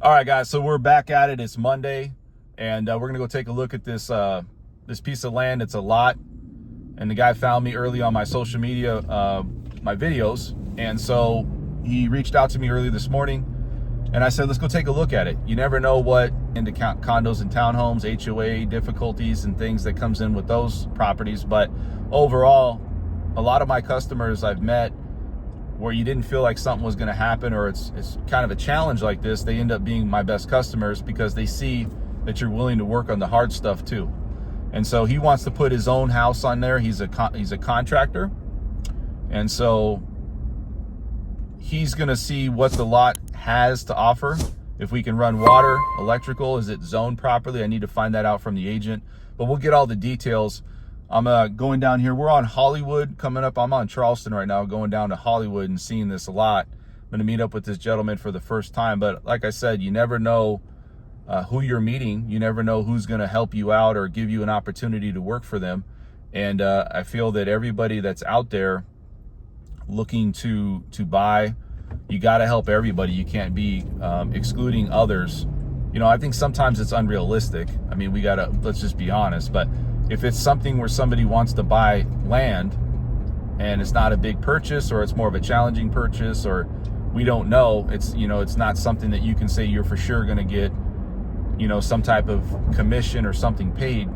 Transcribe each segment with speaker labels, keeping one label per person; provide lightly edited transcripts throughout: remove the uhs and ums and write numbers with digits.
Speaker 1: All right, guys, so we're back at it. It's Monday, and we're gonna go take a look at this this piece of land. It's a lot, and the guy found me early on my social media, my videos, and so he reached out to me early this morning, and I said, let's go take a look at it. You never know what into condos and townhomes, HOA difficulties and things that comes in with those properties, but overall, a lot of my customers I've met where you didn't feel like something was going to happen, or it's kind of a challenge like this, they end up being my best customers because they see that you're willing to work on the hard stuff too. And so he wants to put his own house on there. He's a contractor, and so he's going to see what the lot has to offer. If we can run water, electrical, is it zoned properly? I need to find that out from the agent, but we'll get all the details. I'm going down here. We're on Hollywood coming up. I'm on Charleston right now, going down to Hollywood and seeing this a lot. I'm going to meet up with this gentleman for the first time. But like I said, you never know who you're meeting. You never know who's going to help you out or give you an opportunity to work for them. And I feel that everybody that's out there looking to buy, you got to help everybody. You can't be excluding others. You know, I think sometimes it's unrealistic. I mean, we got to, let's just be honest. But if it's something where somebody wants to buy land and it's not a big purchase, or it's more of a challenging purchase, or we don't know, it's, you know, it's not something that you can say you're for sure going to get, you know, some type of commission or something paid.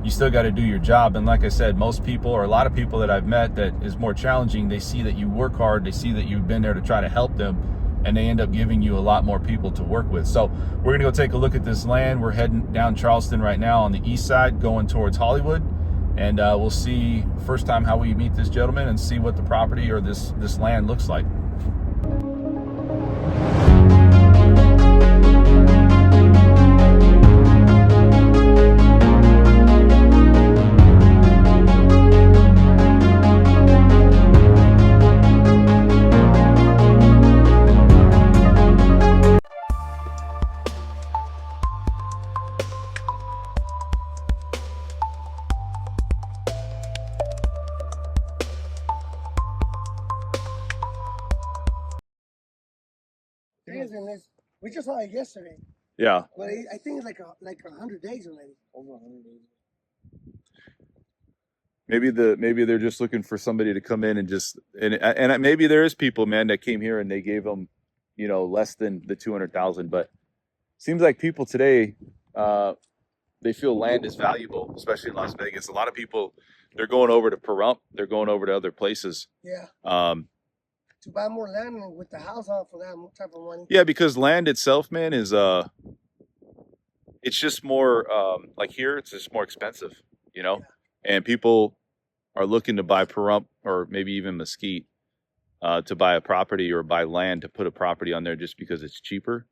Speaker 1: You still got to do your job. And like I said, most people, or a lot of people that I've met that is more challenging, they see that you work hard, they see that you've been there to try to help them, and they end up giving you a lot more people to work with. So we're gonna go take a look at this land. We're heading down Charleston right now on the east side, going towards Hollywood. And we'll see first time how we meet this gentleman and see what the property or this land looks like.
Speaker 2: We just saw it yesterday.
Speaker 1: Yeah.
Speaker 2: But I think it's like 100 days already. Over 100 days.
Speaker 1: Maybe they're just looking for somebody to come in and just and maybe there is people, man, that came here and they gave them, you know, less than the 200,000. But seems like people today, they feel land is valuable, especially in Las Vegas. A lot of people, they're going over to Pahrump, they're going over to other places.
Speaker 2: Yeah. To buy more land with the house on for that type of money.
Speaker 1: Yeah, because land itself, man, is it's just more like here, it's just more expensive, you know. Yeah. And people are looking to buy Pahrump or maybe even Mesquite to buy a property or buy land to put a property on there just because it's cheaper.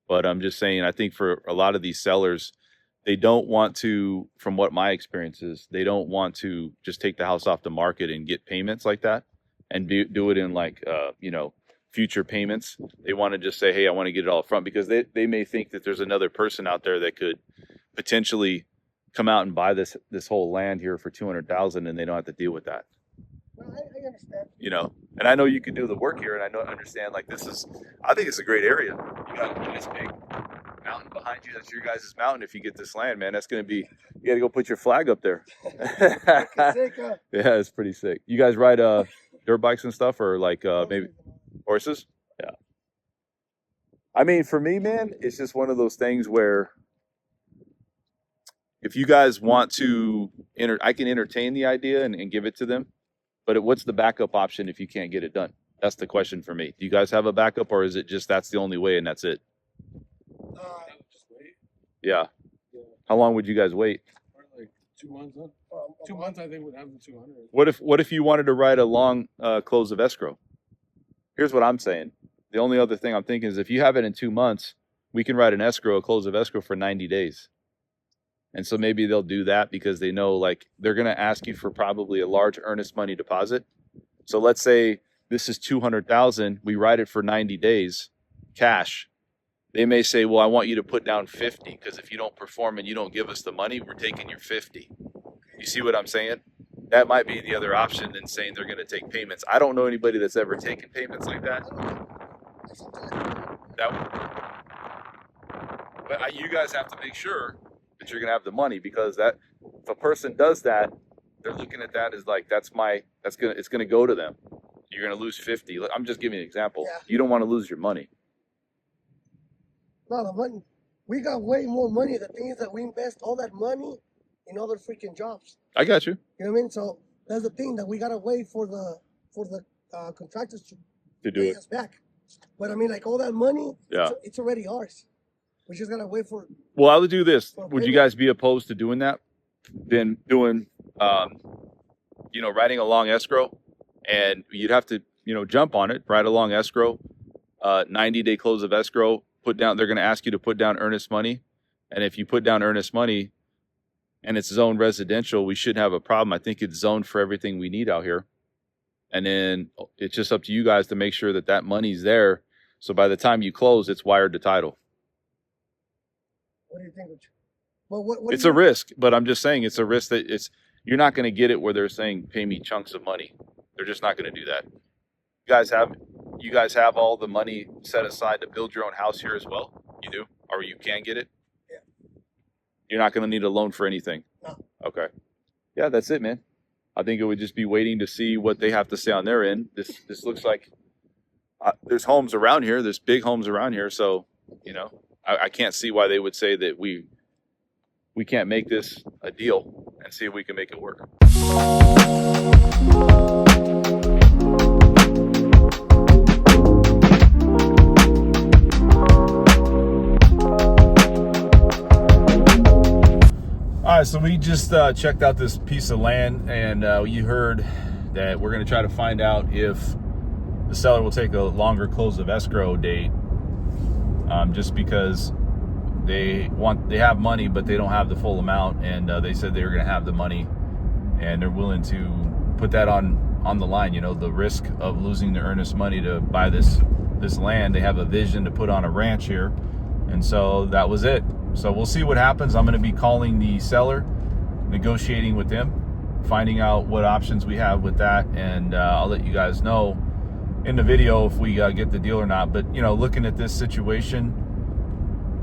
Speaker 1: But I'm just saying, I think for a lot of these sellers, they don't want to, from what my experience is, they don't want to just take the house off the market and get payments like that and do it in like, you know, future payments. They want to just say, hey, I want to get it all up front, because they may think that there's another person out there that could potentially come out and buy this whole land here for 200,000 and they don't have to deal with that.
Speaker 2: No, I understand.
Speaker 1: You know, and I know you can do the work here, and I understand, like, I think it's a great area. You got a nice big mountain behind you. That's your guys' mountain. If you get this land, man, that's going to be, you got to go put your flag up there.
Speaker 2: Sick, huh?
Speaker 1: Yeah, it's pretty sick. You guys ride dirt bikes and stuff, or like maybe horses? Yeah. I mean, for me, man, it's just one of those things where if you guys want to I can entertain the idea and give it to them, but what's the backup option if you can't get it done? That's the question for me. Do you guys have a backup, or is it just that's the only way and that's it?
Speaker 3: Just wait.
Speaker 1: Yeah. How long would you guys wait?
Speaker 3: Like 2 months. 2 months, I think, would have the 200.
Speaker 1: What if you wanted to write a long close of escrow? Here's what I'm saying. The only other thing I'm thinking is if you have it in 2 months, we can write a close of escrow for 90 days. And so maybe they'll do that because they know, like, they're going to ask you for probably a large earnest money deposit. So let's say this is 200,000. We write it for 90 days cash. They may say, well, I want you to put down 50, because if you don't perform and you don't give us the money, we're taking your 50. You see what I'm saying? That might be the other option than saying they're going to take payments. I don't know anybody that's ever taken payments like that. But you guys have to make sure that you're gonna have the money, because that if a person does that, they're looking at that as like it's gonna go to them. You're gonna lose 50. I'm just giving you an example.
Speaker 2: Yeah.
Speaker 1: You don't want to lose your money.
Speaker 2: No, the money. We got way more money. The thing is that we invest all that money in other freaking jobs.
Speaker 1: I got you.
Speaker 2: You know what I mean? So that's the thing, that we gotta wait for the contractors to
Speaker 1: Do
Speaker 2: pay
Speaker 1: it.
Speaker 2: us back. But I mean, like, all that money,
Speaker 1: Yeah.
Speaker 2: it's already ours. We just gotta wait for.
Speaker 1: Well, I would do this.
Speaker 2: For
Speaker 1: Would you
Speaker 2: payment.
Speaker 1: guys be opposed to doing that? Then doing, writing a long escrow, and you'd have to, jump on it, write a long escrow, 90-day close of escrow, put down, they're going to ask you to put down earnest money. And if you put down earnest money and it's zoned residential, we shouldn't have a problem. I think it's zoned for everything we need out here. And then it's just up to you guys to make sure that that money's there. So by the time you close, it's wired to title.
Speaker 2: What do you think? Well, what
Speaker 1: It's
Speaker 2: do
Speaker 1: a
Speaker 2: you-
Speaker 1: risk, but I'm just saying it's a risk that you're not going to get it where they're saying pay me chunks of money. They're just not going to do that. You guys have all the money set aside to build your own house here as well? You do? Or you can get it?
Speaker 2: Yeah.
Speaker 1: You're not going to need a loan for anything?
Speaker 2: No.
Speaker 1: Okay. Yeah, that's it, man. I think it would just be waiting to see what they have to say on their end. This looks like there's homes around here. There's big homes around here. So, I can't see why they would say that we can't make this a deal and see if we can make it work. All right, so we just checked out this piece of land, and you heard that we're going to try to find out if the seller will take a longer close of escrow date, just because they have money, but they don't have the full amount, and they said they were going to have the money, and they're willing to put that on the line. The risk of losing their earnest money to buy this land. They have a vision to put on a ranch here, and so that was it. So we'll see what happens. I'm going to be calling the seller, negotiating with them, finding out what options we have with that, and I'll let you guys know in the video if we get the deal or not. But looking at this situation,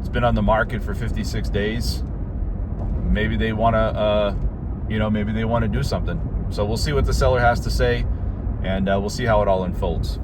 Speaker 1: it's been on the market for 56 days. Maybe they want to do something. So we'll see what the seller has to say, and we'll see how it all unfolds.